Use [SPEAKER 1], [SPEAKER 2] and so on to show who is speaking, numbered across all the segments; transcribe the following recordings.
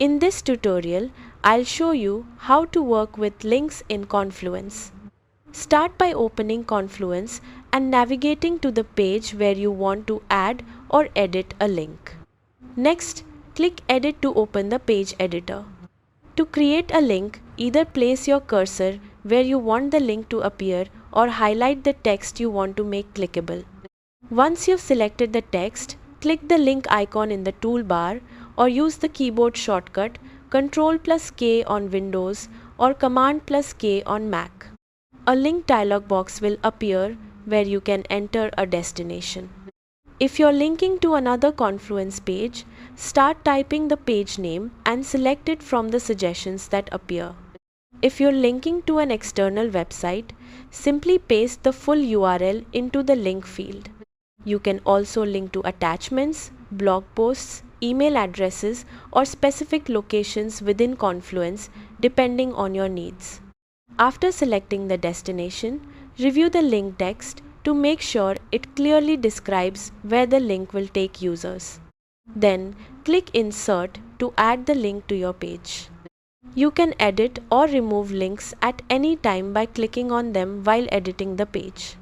[SPEAKER 1] In this tutorial, I'll show you how to work with links in Confluence. Start by opening Confluence and navigating to the page where you want to add or edit a link. Next, click Edit to open the page editor. To create a link, either place your cursor where you want the link to appear or highlight the text you want to make clickable. Once you've selected the text, click the link icon in the toolbar or use the keyboard shortcut Ctrl+K on Windows or Command+K on Mac. A link dialog box will appear where you can enter a destination. If you're linking to another Confluence page, start typing the page name and select it from the suggestions that appear. If you're linking to an external website, simply paste the full URL into the link field. You can also link to attachments, blog posts, email addresses, or specific locations within Confluence depending on your needs. After selecting the destination, review the link text to make sure it clearly describes where the link will take users. Then, click Insert to add the link to your page. You can edit or remove links at any time by clicking on them while editing the page.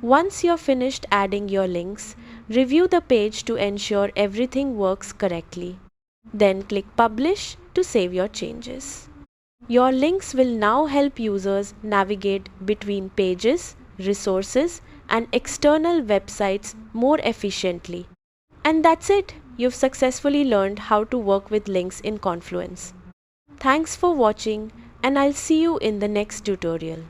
[SPEAKER 1] Once you're finished adding your links, review the page to ensure everything works correctly. Then click Publish to save your changes. Your links will now help users navigate between pages, resources, and external websites more efficiently. And that's it! You've successfully learned how to work with links in Confluence. Thanks for watching, and I'll see you in the next tutorial.